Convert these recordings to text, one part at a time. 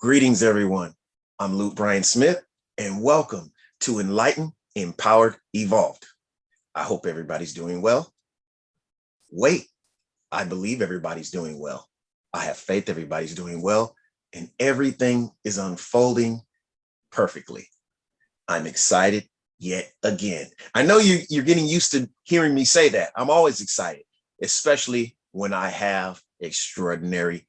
Greetings, everyone. I'm Bryon Smith, and welcome to Enlightened, Empowered, Evolved. I hope everybody's doing well. Wait, I believe everybody's doing well. I have faith everybody's doing well, and everything is unfolding perfectly. I'm excited yet again. I know you're getting used to hearing me say that. I'm always excited, especially when I have extraordinary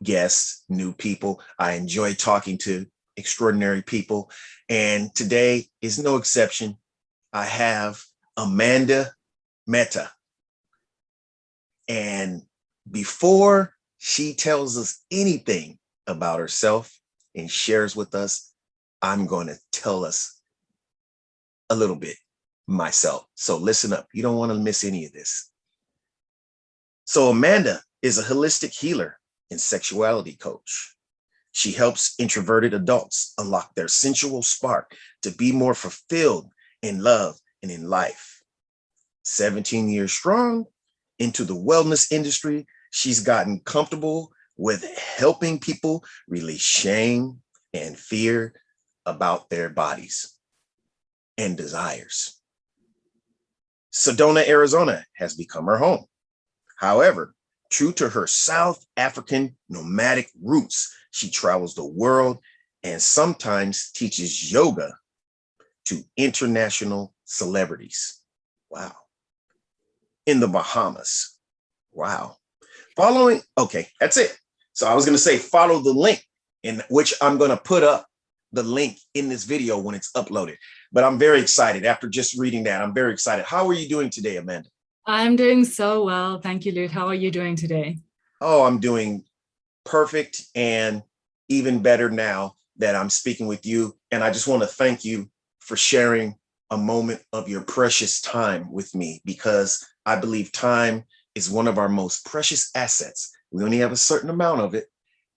guests, new people. I enjoy talking to extraordinary people. And today is no exception. I have Metta. And before she tells us anything about herself and shares with us, I'm going to tell us a little bit myself. So listen up. You don't want to miss any of this. So Amanda is a holistic healer and sexuality coach. She helps introverted adults unlock their sensual spark to be more fulfilled in love and in life. 17 years strong into the wellness industry, she's gotten comfortable with helping people release shame and fear about their bodies and desires. Sedona, Arizona has become her home. However, true to her South African nomadic roots, she travels the world and sometimes teaches yoga to international celebrities. Wow. In the Bahamas. Wow. Okay, that's it. So I was going to say, follow the link, in which I'm going to put up the link in this video when it's uploaded. But I'm very excited. After just reading that, I'm very excited. How are you doing today, Amanda? I'm doing so well. Thank you, Lute. How are you doing today? Oh, I'm doing perfect, and even better now that I'm speaking with you. And I just want to thank you for sharing a moment of your precious time with me, because I believe time is one of our most precious assets. We only have a certain amount of it,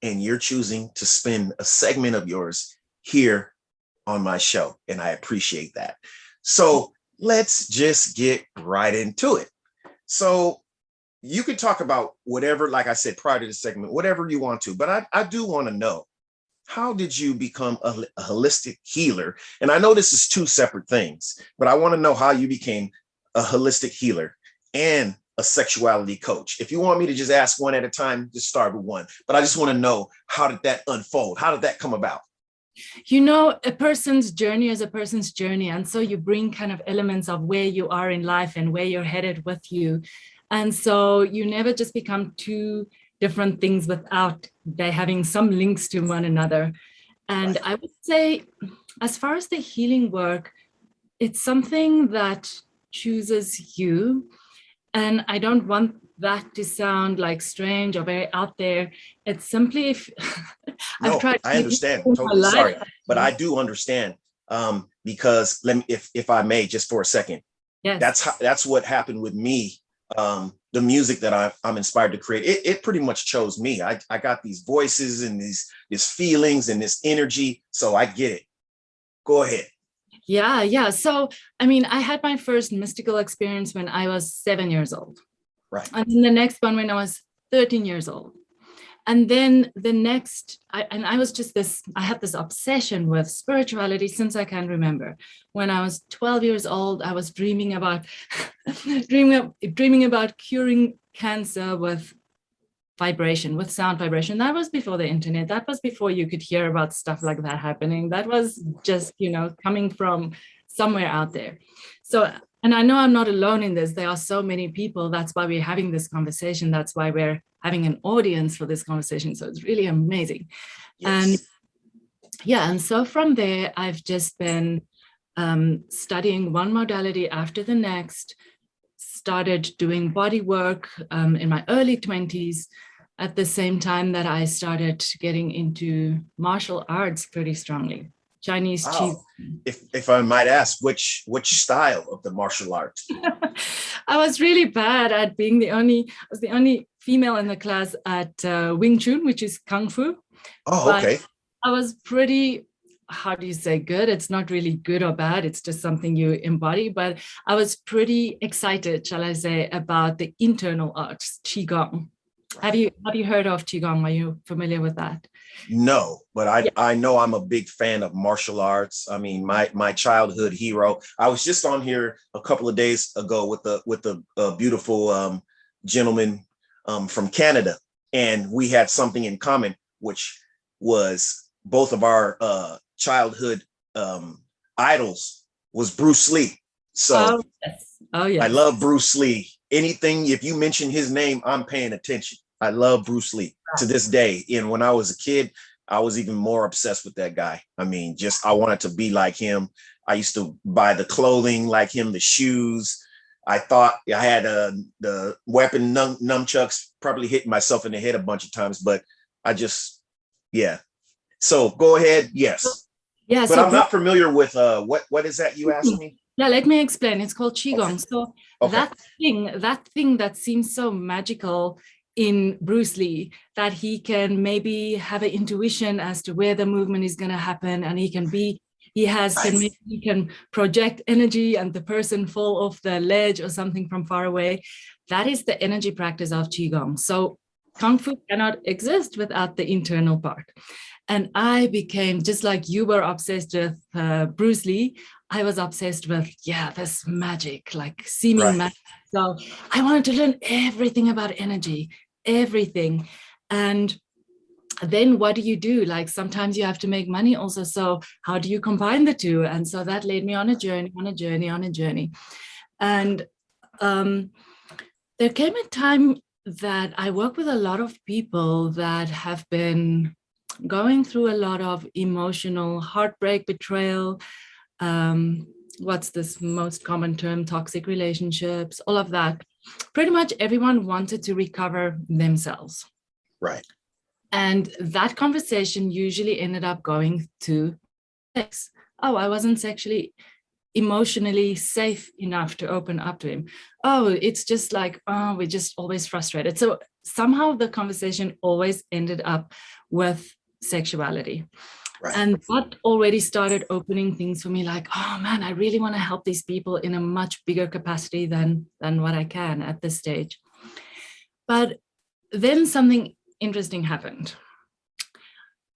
and you're choosing to spend a segment of yours here on my show, and I appreciate that. So let's just get right into it. So you can talk about whatever, like I said, prior to the segment, whatever you want to, but I do want to know, how did you become a holistic healer? And I know this is two separate things, but I want to know how you became a holistic healer and a sexuality coach. If you want me to just ask one at a time, just start with one. But I just want to know, how did that unfold? How did that come about? You know, a person's journey is a person's journey. And so you bring kind of elements of where you are in life and where you're headed with you. And so you never just become two different things without they having some links to one another. And I would say, as far as the healing work, it's something that chooses you. And I don't want that to sound like strange or very out there. It's simply if No, I understand. Totally sorry, but I do understand, because let me, if I may, just for a second. Yes, that's what happened with me. The music that I'm inspired to create, it pretty much chose me. I got these voices and these feelings and this energy, so I get it. Go ahead. Yeah. So, I mean, I had my first mystical experience when I was 7 years old. Right. And then the next one when I was 13 years old. And then the next, I had this obsession with spirituality since I can remember. When I was 12 years old, I was dreaming about dreaming about curing cancer with vibration, with sound vibration. That was before the internet. That was before you could hear about stuff like that happening. That was just, coming from somewhere out there. So, and I know I'm not alone in this. There are so many people. That's why we're having this conversation. That's why we're having an audience for this conversation. So it's really amazing. Yes. And so from there, I've just been studying one modality after the next, started doing body work in my early 20s, at the same time that I started getting into martial arts pretty strongly. Chinese Qigong. If I might ask, which style of the martial arts? I was really bad at being the only female in the class at Wing Chun, which is Kung Fu. Oh, okay. I was pretty, how do you say good? It's not really good or bad. It's just something you embody. But I was pretty excited, shall I say, about the internal arts, Qigong. Have you heard of Qigong? Are you familiar with that? No, but Yeah. I know I'm a big fan of martial arts. I mean, my childhood hero. I was just on here a couple of days ago with the beautiful gentleman from Canada, and we had something in common, which was both of our childhood idols was Bruce Lee. So Oh yes. Oh I yes. love Bruce Lee. Anything, if you mention his name, I'm paying attention. I love Bruce Lee to this day. And when I was a kid, I was even more obsessed with that guy. I mean, just I wanted to be like him. I used to buy the clothing like him, the shoes. I thought I had the weapon nunchucks, probably hitting myself in the head a bunch of times, but I just, yeah. So go ahead. Yes. Yeah. But So I'm not familiar with what is that you asked me? yeah, let me explain. It's called Qigong. Okay. So Okay. that thing that seems so magical in Bruce Lee, that he can maybe have an intuition as to where the movement is going to happen, and he can project energy and the person fall off the ledge or something from far away. That is the energy practice of Qigong. So Kung Fu cannot exist without the internal part. And I became, just like you were obsessed with Bruce Lee, I was obsessed with, this magic, like seeming magic. So I wanted to learn everything about energy, everything. And then what do you do? Like sometimes you have to make money also. So how do you combine the two? And so that led me on a journey. And there came a time that I work with a lot of people that have been going through a lot of emotional heartbreak, betrayal, what's this most common term, toxic relationships, all of that. Pretty much everyone wanted to recover themselves. Right. And that conversation usually ended up going to sex. Oh, I wasn't sexually, emotionally safe enough to open up to him. Oh, it's just like, oh, we're just always frustrated. So somehow the conversation always ended up with sexuality. Right. And that already started opening things for me, like, oh man, I really want to help these people in a much bigger capacity than what I can at this stage. But then something interesting happened,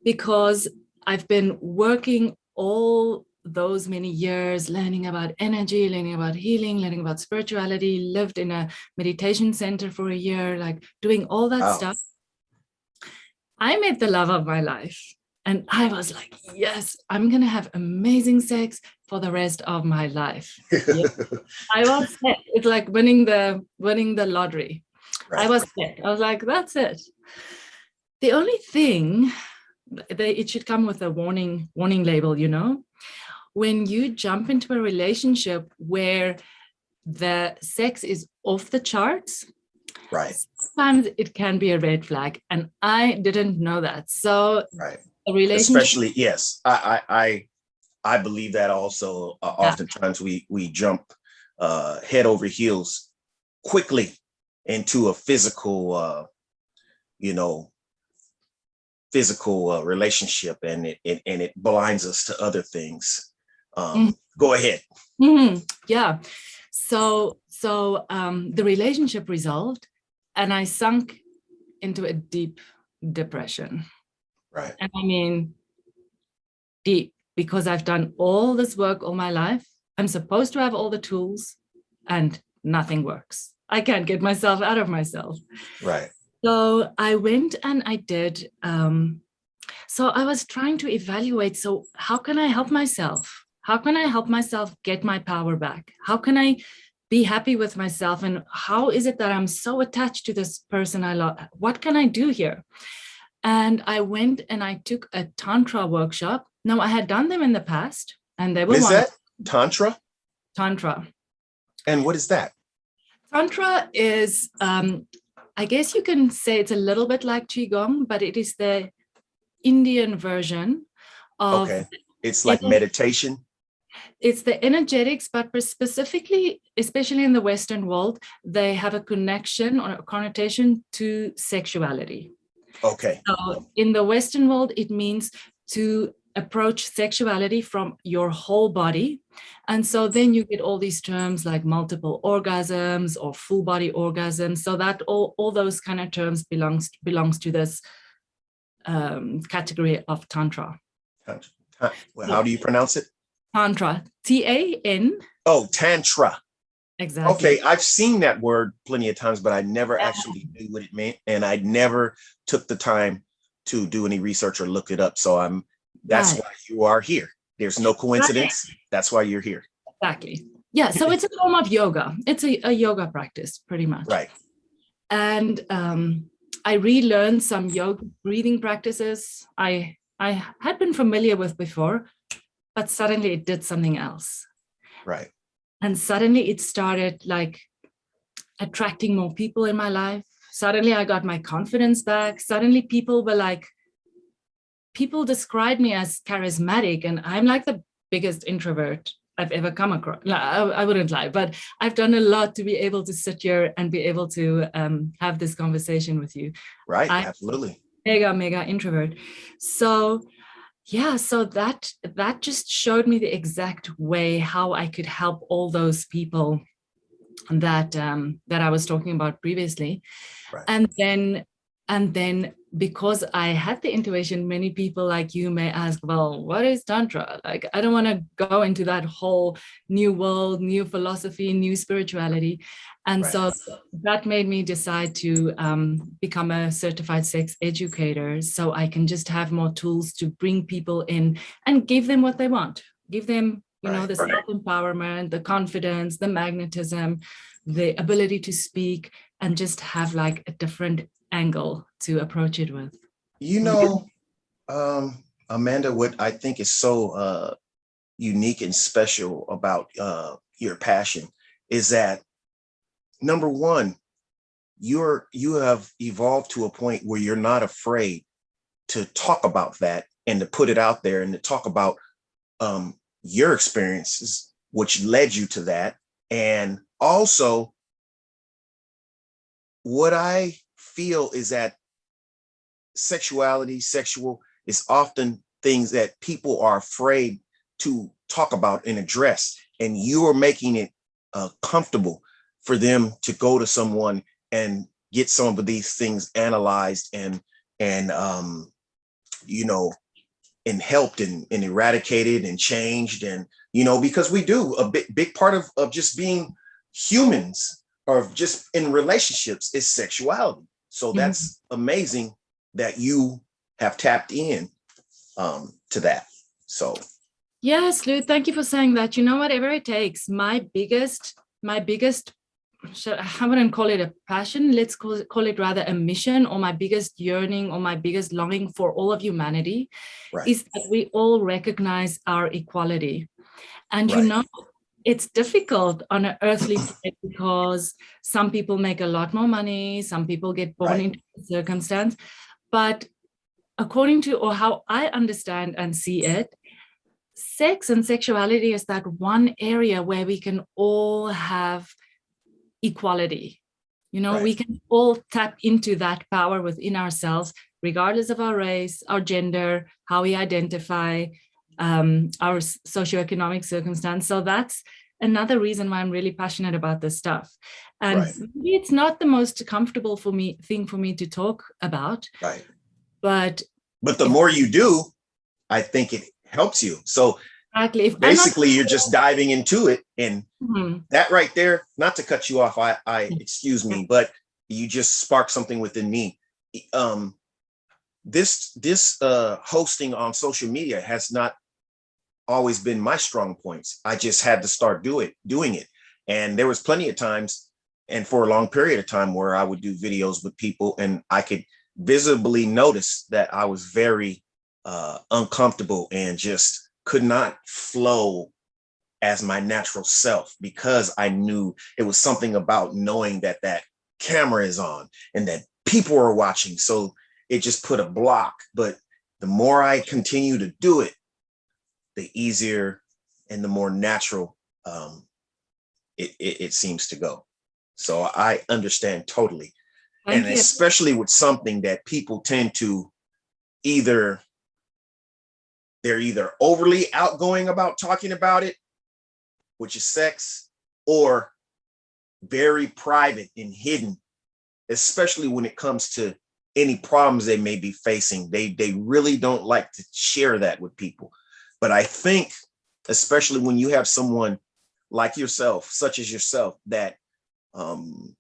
because I've been working all those many years learning about energy, learning about healing, learning about spirituality, lived in a meditation center for a year, like doing all that stuff. I met the love of my life. And I was like, yes, I'm going to have amazing sex for the rest of my life. I was set. It's like winning the lottery. Right. I was set. I was like, that's it. The only thing, it should come with a warning label, when you jump into a relationship where the sex is off the charts, right, sometimes it can be a red flag. And I didn't know that. So right. Especially, yes, I believe that also. Oftentimes we jump head over heels quickly into a physical relationship, and it blinds us to other things. Go ahead. Mm-hmm. Yeah. So the relationship resolved, and I sunk into a deep depression. Right. And I mean, deep, because I've done all this work all my life. I'm supposed to have all the tools, and nothing works. I can't get myself out of myself. Right. So I went and I did. So I was trying to evaluate, so how can I help myself? How can I help myself get my power back? How can I be happy with myself? And how is it that I'm so attached to this person I love? What can I do here? And I went and I took a Tantra workshop. Now, I had done them in the past, and they were What is that? Tantra? Tantra. And what is that? Tantra is, I guess you can say it's a little bit like Qigong, but it is the Indian version of... Okay. It's like meditation? It's the energetics, but specifically, especially in the Western world, they have a connection or a connotation to sexuality. Okay. So in the Western world, it means to approach sexuality from your whole body. And so then you get all these terms like multiple orgasms or full body orgasms. So that all those kind of terms belongs to this category of Tantra. Well, how do you pronounce it? Tantra, T-A-N. Oh, Tantra. Exactly. Okay, I've seen that word plenty of times, but I never actually knew what it meant. And I never took the time to do any research or look it up. So that's why you are here. There's no coincidence. Right. That's why you're here. Exactly. Yeah. So it's a form of yoga. It's a yoga practice, pretty much. Right. And I relearned some yoga breathing practices I had been familiar with before, but suddenly it did something else. Right. And suddenly it started like attracting more people in my life. Suddenly I got my confidence back. Suddenly people describe me as charismatic, and I'm like the biggest introvert I've ever come across. I wouldn't lie, but I've done a lot to be able to sit here and be able to have this conversation with you. Right, absolutely. Mega introvert. So yeah, so that just showed me the exact way how I could help all those people that I was talking about previously. Right. And then because I had the intuition, many people like you may ask, well, what is Tantra? Like, I don't want to go into that whole new world, new philosophy, new spirituality. And right. So that made me decide to become a certified sex educator, so I can just have more tools to bring people in and give them what they want. Give them, you know, the self-empowerment, the confidence, the magnetism, the ability to speak, and just have like a different angle to approach it with. You know, Amanda, what I think is so unique and special about your passion is that, number one, you have evolved to a point where you're not afraid to talk about that and to put it out there and to talk about your experiences, which led you to that. And also, what I feel is that sexual is often things that people are afraid to talk about and address. And you are making it comfortable for them to go to someone and get some of these things analyzed and you know, and helped and eradicated and changed. And, you know, because we do a big part of just being humans or just in relationships is sexuality. So that's amazing that you have tapped in to that. So. Yes, Lou, thank you for saying that. You know, whatever it takes, my biggest, I wouldn't call it a passion, let's call it rather a mission, or my biggest yearning or my biggest longing for all of humanity is that we all recognize our equality. And, you know, it's difficult on an earthly plane because some people make a lot more money, some people get born into a circumstance. But according to, or how I understand and see it, sex and sexuality is that one area where we can all have equality. You know, we can all tap into that power within ourselves, regardless of our race, our gender, how we identify, our socioeconomic circumstance. So that's another reason why I'm really passionate about this stuff. And maybe it's not the most comfortable thing for me to talk about. But the more you do, I think it helps you. So exactly. Basically, you're just diving into it, and that right there, not to cut you off, I excuse me, but you just sparked something within me. This hosting on social media has not always been my strong points. I just had to start doing it. And there was plenty of times, and for a long period of time, where I would do videos with people and I could visibly notice that I was very uncomfortable and just could not flow as my natural self, because I knew it was something about knowing that that camera is on and that people are watching. So it just put a block. But the more I continue to do it, the easier and the more natural it seems to go. So I understand totally. Thank you. Especially with something that people tend to either they're either overly outgoing about talking about it, which is sex, or very private and hidden, especially when it comes to any problems they may be facing. They really don't like to share that with people. But I think, especially when you have someone like yourself, such as yourself, that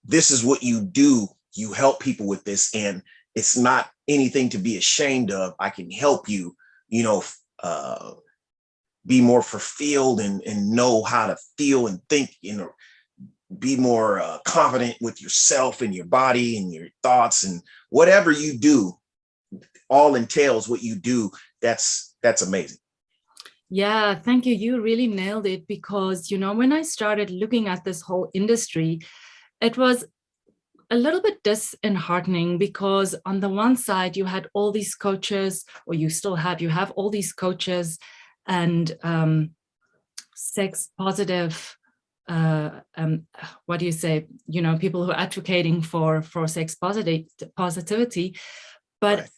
this is what you do. You help people with this, and it's not anything to be ashamed of. I can help you, be more fulfilled and know how to feel and think, be more confident with yourself and your body and your thoughts, and whatever you do, all entails what you do. That's amazing. Yeah, thank you. You really nailed it, because, when I started looking at this whole industry, it was a little bit disheartening, because on the one side, you had all these coaches, or you have all these coaches and sex positive, what do you say, people who are advocating for sex positivity. But Right.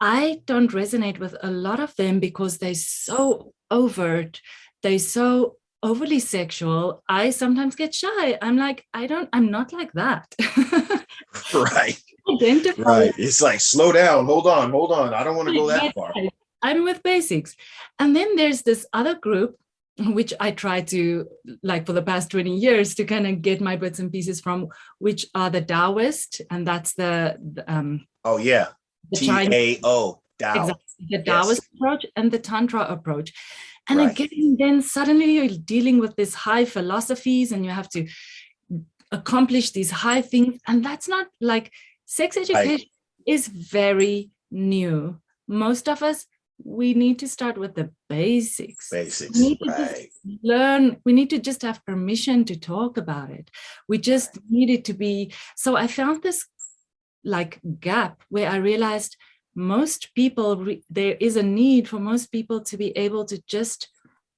I don't resonate with a lot of them, because they're so overt, they're so overly sexual. I sometimes get shy. I'm like, I'm not like that. Right. Identify. Right. It's like, slow down. Hold on. I don't want to go that far. I'm with basics. And then there's this other group, which I try to, like, for the past 20 years, to kind of get my bits and pieces from, which are the Taoist, and that's the Oh yeah. Chinese, Tao. Tao. exactly, the Taoist approach and the Tantra approach. And Right. again, then suddenly you're dealing with these high philosophies, and you have to accomplish these high things. And that's not like, sex education is very new. Most of us, we need to start with the basics. We need to just learn. We need to just have permission to talk about it. We just need it to be. So I found this like gap where I realized most people, there is a need for most people to be able to just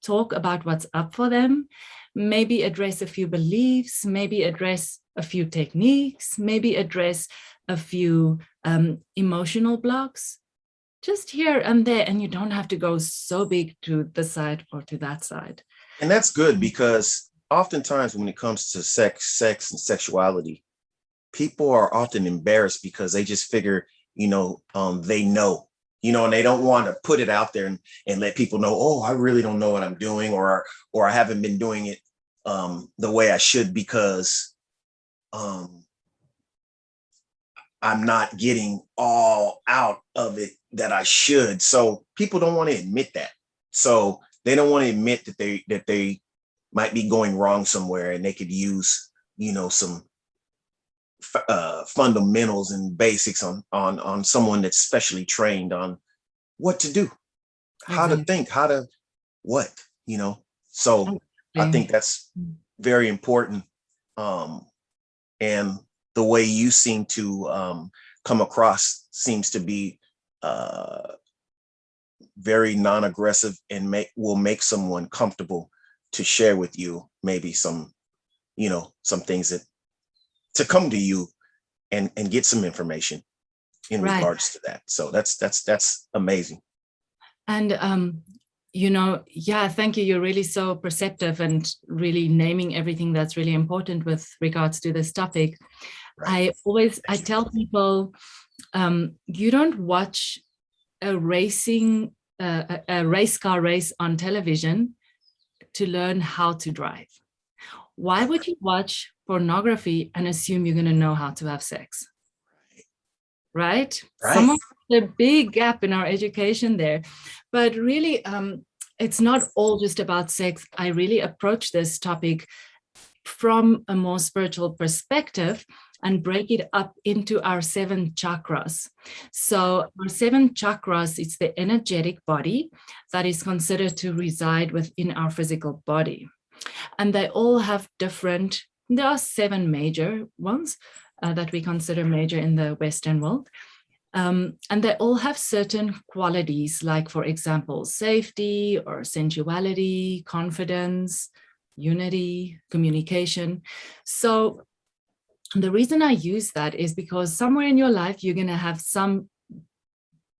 talk about what's up for them, maybe address a few beliefs, maybe address a few techniques, maybe address a few emotional blocks, just here and there. And you don't have to go so big to this side or to that side. And that's good, because oftentimes when it comes to sex and sexuality, people are often embarrassed because they just figure, they know, and they don't want to put it out there and let people know, oh, I really don't know what I'm doing, or I haven't been doing it the way I should, because I'm not getting all out of it that I should. So people don't want to admit that. So they don't want to admit that they might be going wrong somewhere, and they could use, some fundamentals and basics on someone that's specially trained on what to do, how to think, how to what, so I think that's very important. And the way you seem to come across seems to be very non-aggressive, and will make someone comfortable to share with you maybe some things that to come to you and get some information in regards to that. So that's amazing. And yeah, thank you. You're really so perceptive and really naming everything that's really important with regards to this topic. Right. I tell people, you don't watch a race car race on television to learn how to drive. Why would you watch pornography and assume you're going to know how to have sex? Right? Some of the big gap in our education there. But really, it's not all just about sex. I really approach this topic from a more spiritual perspective and break it up into our 7 chakras. So our 7 chakras, it's the energetic body that is considered to reside within our physical body. And they all have there are 7 major ones that we consider major in the Western world. And they all have certain qualities, like, for example, safety or sensuality, confidence, unity, communication. So the reason I use that is because somewhere in your life, you're going to have some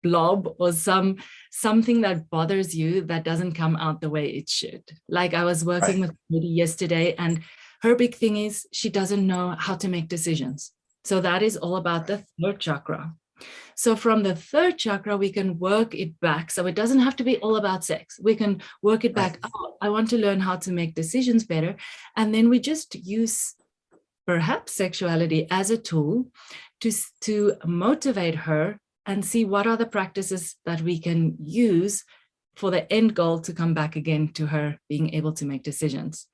blob or something that bothers you that doesn't come out the way it should. Like I was working with a lady yesterday, and her big thing is she doesn't know how to make decisions. So that is all about the third chakra. So from the third chakra, we can work it back. So it doesn't have to be all about sex. We can work it back. Oh, I want to learn how to make decisions better. And then we just use perhaps sexuality as a tool to motivate her and see what are the practices that we can use for the end goal to come back again to her being able to make decisions.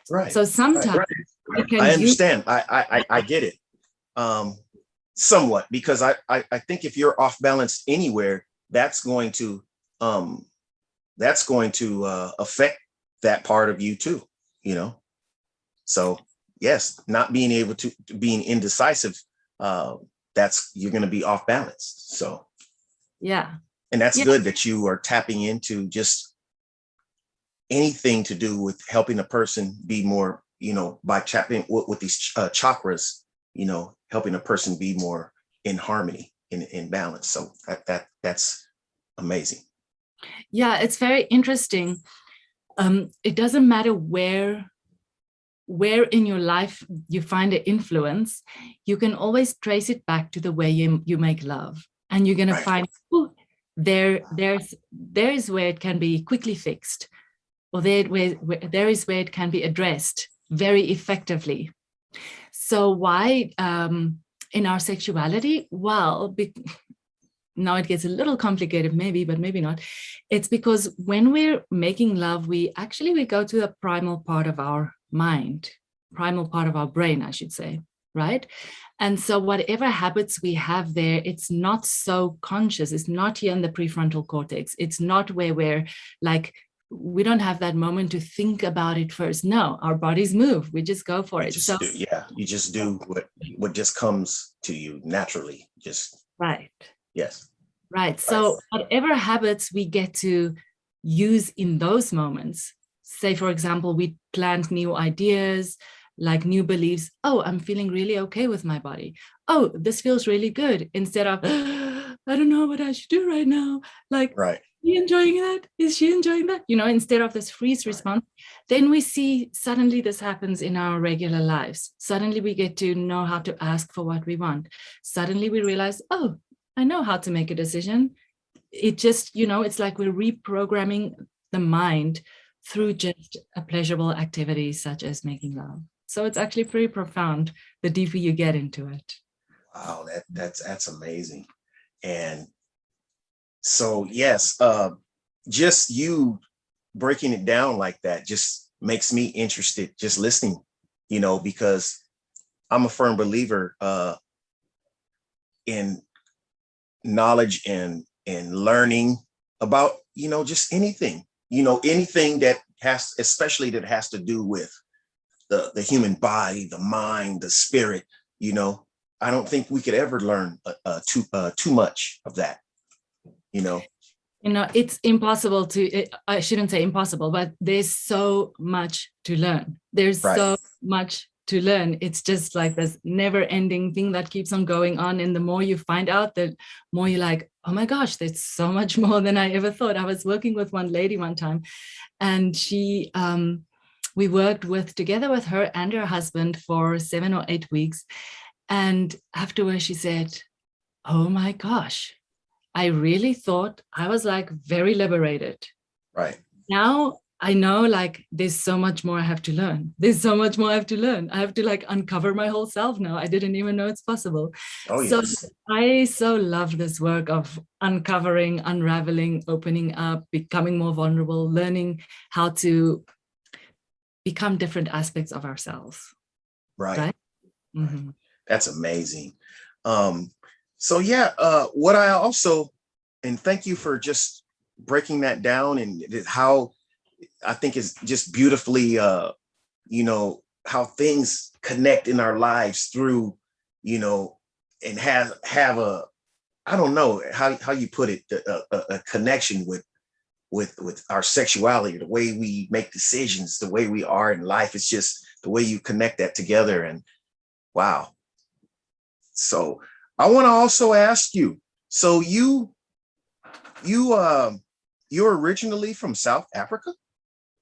Right. So sometimes we can I understand. I get it. Somewhat, because I think if you're off balance anywhere, that's going to affect that part of you too, you know. So yes, not being able to being indecisive, that's you're going to be off balance. So yeah, and that's good that you are tapping into just anything to do with helping a person be more, you know, by tapping with these chakras, you know, helping a person be more in harmony, in balance. So that's amazing. Yeah, it's very interesting. It doesn't matter where in your life you find an influence, you can always trace it back to the way you make love. And you're going to find, oh, there is where it can be quickly fixed, or there is where it can be addressed very effectively. So why in our sexuality? Well, now it gets a little complicated, maybe, but maybe not. It's because when we're making love, we go to the primal part of our mind, primal part of our brain, I should say, right? And so whatever habits we have there, it's not so conscious. It's not here in the prefrontal cortex. It's not where we're like, we don't have that moment to think about it first. No, our bodies move. We just go for it. So you just do what just comes to you naturally. Just right. Yes. Right. So whatever habits we get to use in those moments, say, for example, we plant new ideas, like new beliefs. Oh, I'm feeling really okay with my body. Oh, this feels really good. Instead of, I don't know what I should do right now. Like, right. Is she enjoying that? Is she enjoying that? You know, instead of this freeze response, then we see suddenly this happens in our regular lives. Suddenly we get to know how to ask for what we want. Suddenly we realize, oh, I know how to make a decision. It just, you know, it's like we're reprogramming the mind through just a pleasurable activity such as making love. So it's actually pretty profound the deeper you get into it. Wow, that's amazing. And so yes, just you breaking it down like that just makes me interested just listening, you know, because I'm a firm believer in knowledge and learning about, you know, just anything, you know, anything that has, especially that has to do with the human body, the mind, the spirit, you know. I don't think we could ever learn too much of that, you know. You know, it's impossible to, I shouldn't say impossible, but there's so much to learn. There's so much to learn. It's just like this never ending thing that keeps on going on. And the more you find out, the more you're like, oh my gosh, there's so much more than I ever thought. I was working with one lady one time, and she, we worked together with her and her husband for 7 or 8 weeks. And afterwards she said, oh my gosh, I really thought I was like very liberated. Right. Now I know, like, there's so much more I have to learn. There's so much more I have to learn. I have to like uncover my whole self now. I didn't even know it's possible. Oh, yes. So I so love this work of uncovering, unraveling, opening up, becoming more vulnerable, learning how to become different aspects of ourselves. Right. Mm-hmm. That's amazing. So yeah, what I also, and thank you for just breaking that down, and how I think is just beautifully, you know, how things connect in our lives through, you know, and have a, I don't know how you put it, a connection with our sexuality, the way we make decisions, the way we are in life. It's just the way you connect that together. And wow. So I want to also ask you, so you you're originally from South Africa?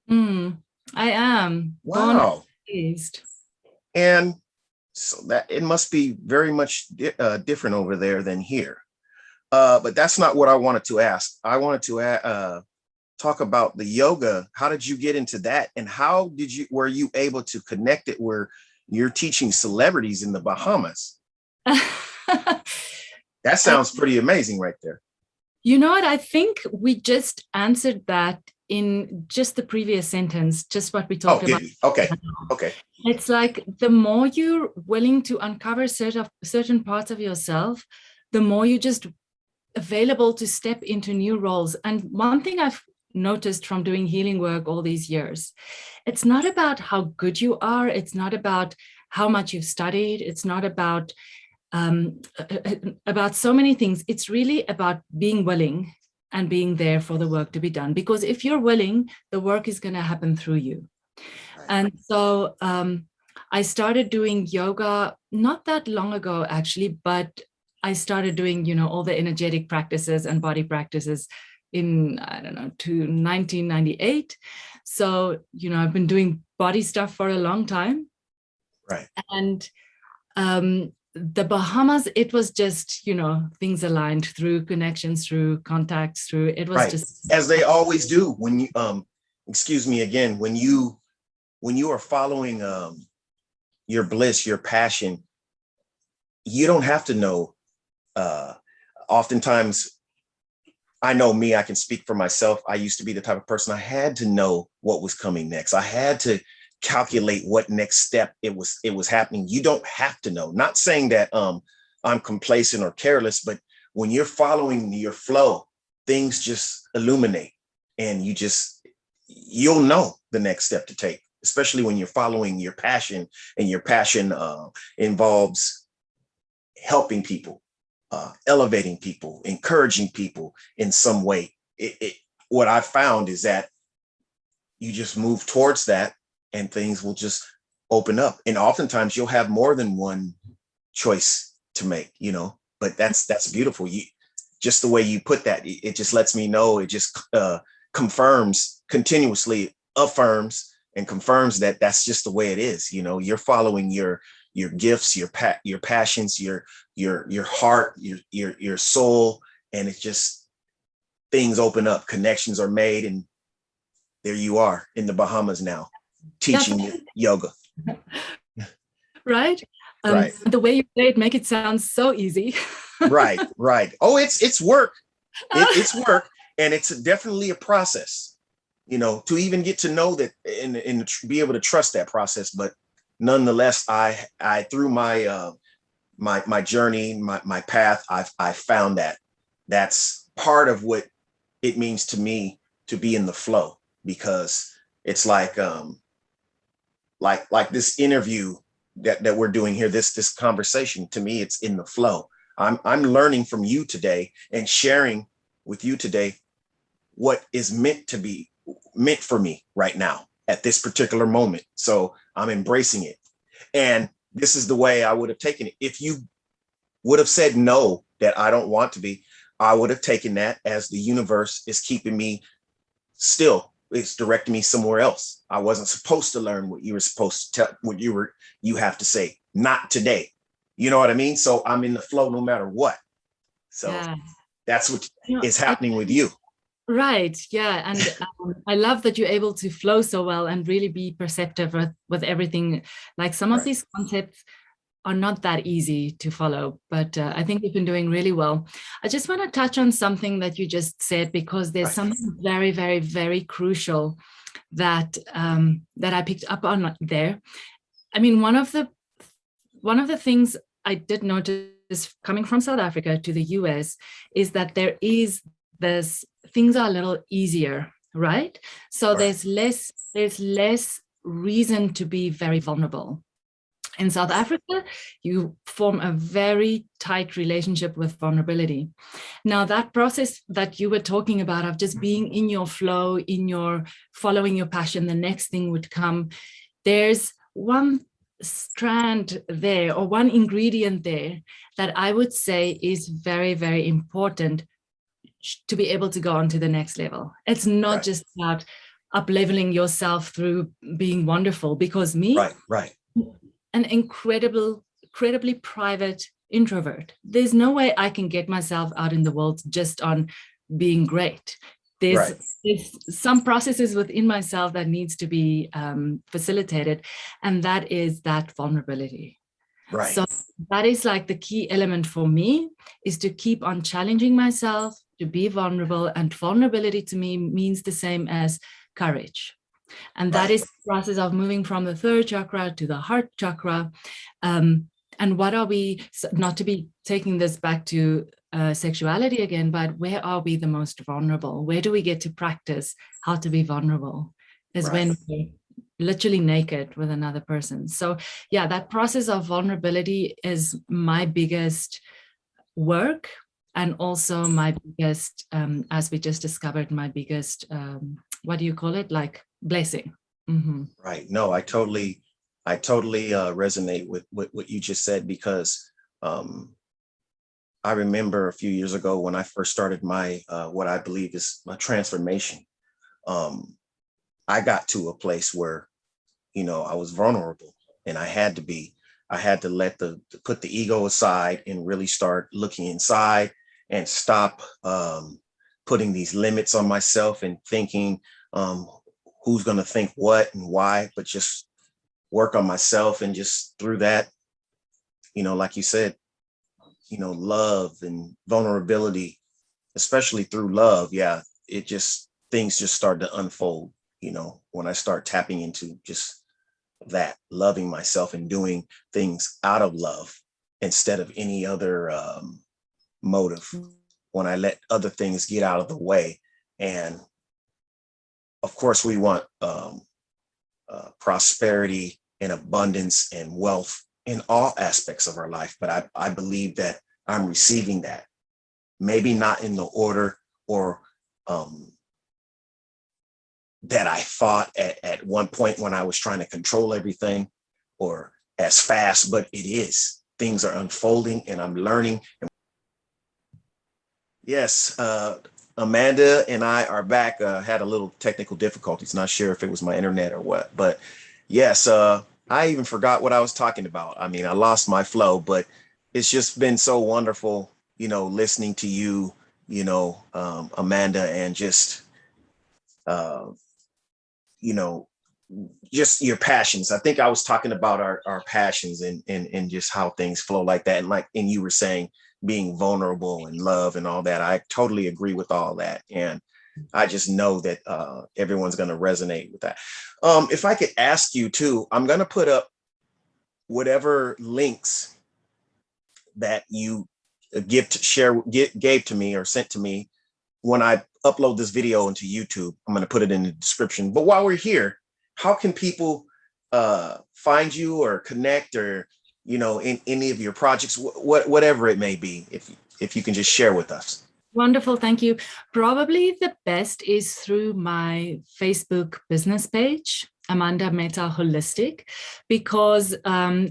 I am born and Wow. raised. And so that it must be very much different over there than here. But that's not what I wanted to ask. I wanted to talk about the yoga. How did you get into that? And how were you able to connect it where you're teaching celebrities in the Bahamas? That sounds pretty amazing right there. You know what? I think we just answered that in just the previous sentence, just what we talked about. Okay. Okay. It's like the more you're willing to uncover certain parts of yourself, the more you're just available to step into new roles. And one thing I've noticed from doing healing work all these years, it's not about how good you are. It's not about how much you've studied. It's not about so many things. It's really about being willing and being there for the work to be done. Because if you're willing, the work is going to happen through you. And so I started doing yoga not that long ago, actually, but I started doing, all the energetic practices and body practices in, to 1998. So, I've been doing body stuff for a long time. Right. And the Bahamas, it was just, things aligned through connections, through contacts, through, it was just. As they always do when you, excuse me again, when you are following your bliss, your passion, you don't have to know. Oftentimes, I know me, I can speak for myself. I used to be the type of person I had to know what was coming next. I had to calculate what next step it was happening. You don't have to know. Not saying that I'm complacent or careless, but when you're following your flow, things just illuminate and you'll know the next step to take, especially when you're following your passion, and your passion involves helping people, elevating people, encouraging people in some way. What I found is that you just move towards that and things will just open up. And oftentimes you'll have more than one choice to make, but that's beautiful. Just the way you put that, it just lets me know, it just confirms, continuously affirms and confirms that that's just the way it is. You're following your gifts, your passions, your heart, your soul, and it's just things open up, connections are made, and there you are in the Bahamas now, teaching yoga. Right. Right. The way you say it make it sound so easy. Right. Oh, it's work. It's work, and it's definitely a process. To even get to know that and be able to trust that process. But nonetheless, I through my my journey, my path, I found that that's part of what it means to me to be in the flow, because it's like this interview that we're doing here, this conversation, to me, it's in the flow. I'm learning from you today and sharing with you today what is meant for me right now at this particular moment. So I'm embracing it. And this is the way I would have taken it. If you would have said no, that I don't want to be, I would have taken that as the universe is keeping me still. It's directing me somewhere else. I wasn't supposed to learn what you were supposed to tell, what you have to say. Not today. You know what I mean? So I'm in the flow no matter what. So yeah. That's what is happening with you. Right. Yeah. And I love that you're able to flow so well and really be perceptive with everything. Like some of these concepts are not that easy to follow, but I think you've been doing really well. I just want to touch on something that you just said, because there's something very, very, very crucial that that I picked up on there. I mean, one of the things I did notice coming from South Africa to the US is that things are a little easier, right? So there's less reason to be very vulnerable. In South Africa, you form a very tight relationship with vulnerability. Now, that process that you were talking about of just being in your flow, in your following your passion, the next thing would come. There's one strand there, or one ingredient there, that I would say is very, very important to be able to go on to the next level. It's not Right. just about up-leveling yourself through being wonderful, because Right. an incredibly private introvert. There's no way I can get myself out in the world just on being great. There's some processes within myself that needs to be facilitated, and that is that vulnerability. Right. So that is like the key element for me, is to keep on challenging myself to be vulnerable. And vulnerability to me means the same as courage. And that is the process of moving from the third chakra to the heart chakra. And what are we, not to be taking this back to sexuality again, but where are we the most vulnerable? Where do we get to practice how to be vulnerable? Is when we're literally naked with another person. So yeah, that process of vulnerability is my biggest work, and also my biggest, as we just discovered, my biggest, what do you call it? Like blessing. Mm-hmm. Right. No, I totally resonate with what you just said, because I remember a few years ago when I first started my what I believe is my transformation. I got to a place where, you know, I was vulnerable, and I had to let put the ego aside and really start looking inside, and stop putting these limits on myself and thinking who's going to think what and why, but just work on myself. And just through that, you know, like you said, you know, love and vulnerability, especially through love. Yeah, things just start to unfold, you know, when I start tapping into just that, loving myself and doing things out of love instead of any other motive. When I let other things get out of the way. And of course, we want prosperity and abundance and wealth in all aspects of our life. But I believe that I'm receiving that, maybe not in the order or that I thought at one point when I was trying to control everything, or as fast, but it is. Things are unfolding and I'm learning. Yes, Amanda and I are back. Had a little technical difficulties. Not sure if it was my internet or what, but yes, I even forgot what I was talking about. I mean, I lost my flow, but it's just been so wonderful, you know, listening to you, you know, Amanda, and just, you know, just your passions. I think I was talking about our passions and just how things flow like that. And you were saying being vulnerable and love and all that. I totally agree with all that. And I just know that everyone's going to resonate with that. If I could ask you too, I'm going to put up whatever links that you gave to me or sent to me when I upload this video into YouTube. I'm going to put it in the description. But while we're here, how can people find you or connect, or, you know, in any of your projects, whatever it may be, if you can just share with us? Wonderful. Thank you. Probably the best is through my Facebook business page, Amanda Metta Holistic, because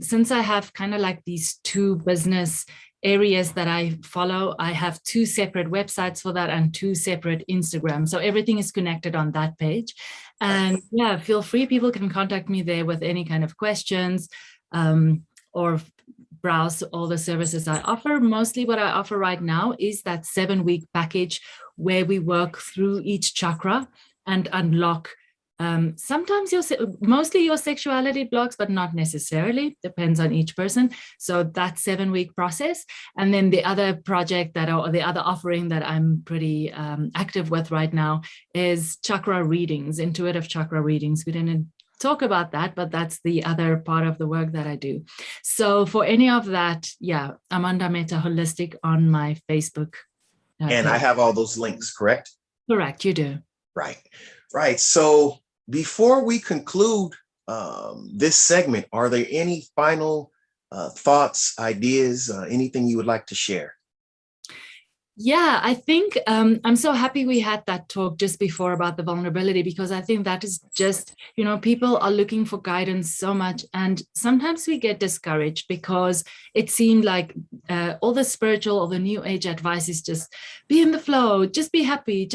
since I have kind of like these two business areas that I follow, I have two separate websites for that and two separate Instagrams. So everything is connected on that page. And yeah, feel free. People can contact me there with any kind of questions, or browse all the services I offer. Mostly what I offer right now is that 7-week package where we work through each chakra and unlock sometimes mostly your sexuality blocks, but not necessarily, depends on each person. So that 7-week process. And then the other project or the other offering that I'm pretty active with right now is chakra readings, intuitive chakra readings. We didn't talk about that, but that's the other part of the work that I do. So for any of that, yeah, Amanda Metta Holistic on my Facebook. And page. I have all those links, correct? Correct, you do. Right. So before we conclude this segment, are there any final thoughts, ideas, anything you would like to share? Yeah, I think I'm so happy we had that talk just before about the vulnerability, because I think that is just, people are looking for guidance so much. And sometimes we get discouraged because it seemed like all the spiritual or the new age advice is just be in the flow, just be happy,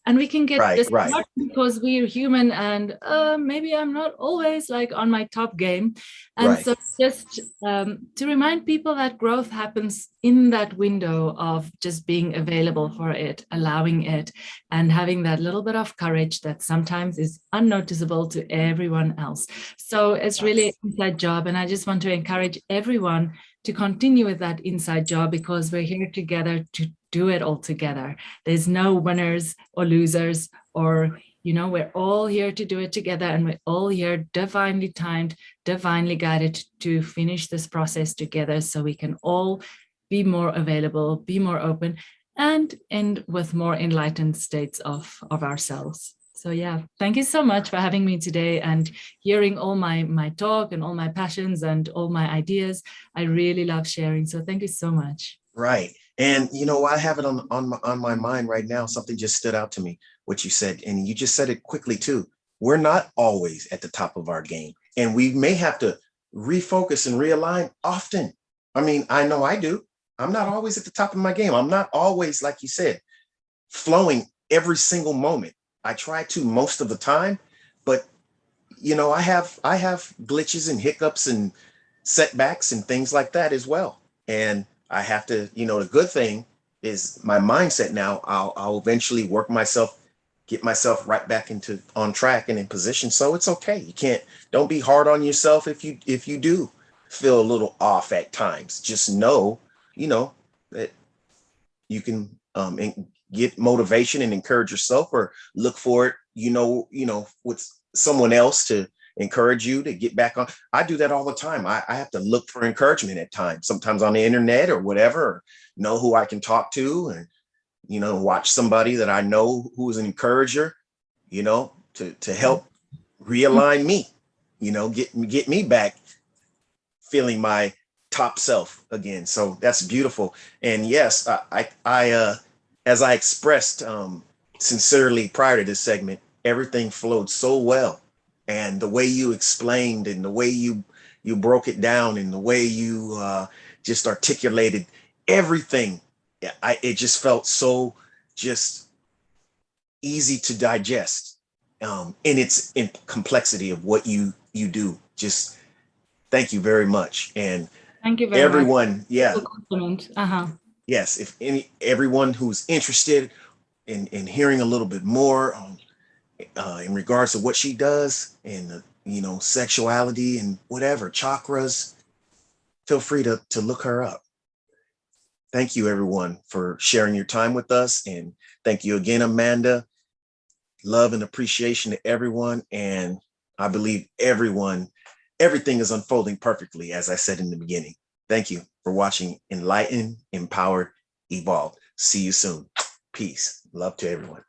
and we can get Right, right, discouraged because we're human and maybe I'm not always like on my top game. And right. so just to remind people that growth happens in that window of just being available for it, allowing it, and having that little bit of courage that sometimes is unnoticeable to everyone else. So it's really an inside job. And I just want to encourage everyone to continue with that inside job, because we're here together to do it all together. There's no winners or losers, or we're all here to do it together, and we're all here divinely timed, divinely guided to finish this process together so we can all be more available, be more open, and end with more enlightened states of ourselves. So yeah, thank you so much for having me today and hearing all my talk and all my passions and all my ideas. I really love sharing. So thank you so much. Right. And I have it on my mind right now. Something just stood out to me, what you said, and you just said it quickly too. We're not always at the top of our game, and we may have to refocus and realign often. I mean, I know I do. I'm not always at the top of my game. I'm not always, like you said, flowing every single moment. I try to most of the time, but I have glitches and hiccups and setbacks and things like that as well. And I have to, the good thing is my mindset now. I'll eventually get myself right back into on track and in position. So it's okay. Don't be hard on yourself if you do feel a little off at times. Just know, that you can get motivation and encourage yourself, or look for it, with someone else to encourage you to get back on. I do that all the time. I have to look for encouragement at times, sometimes on the internet or whatever, or know who I can talk to, and watch somebody that I know who is an encourager, to help realign me, get me back feeling my top self again. So that's beautiful. And yes, as I expressed sincerely prior to this segment, everything flowed so well, and the way you explained, and the way you broke it down, and the way you just articulated everything, it just felt so just easy to digest, in its in complexity of what you do. Just thank you very much. And Thank you very much. everyone, yeah, Compliment. Uh-huh. yes, if everyone who's interested in hearing a little bit more in regards to what she does, and sexuality and whatever chakras, feel free to look her up. Thank you everyone for sharing your time with us, and thank you again, Amanda. Love and appreciation to everyone, and I believe everything is unfolding perfectly, as I said in the beginning. Thank you for watching Enlighten, Empowered, Evolved. See you soon. Peace. Love to everyone.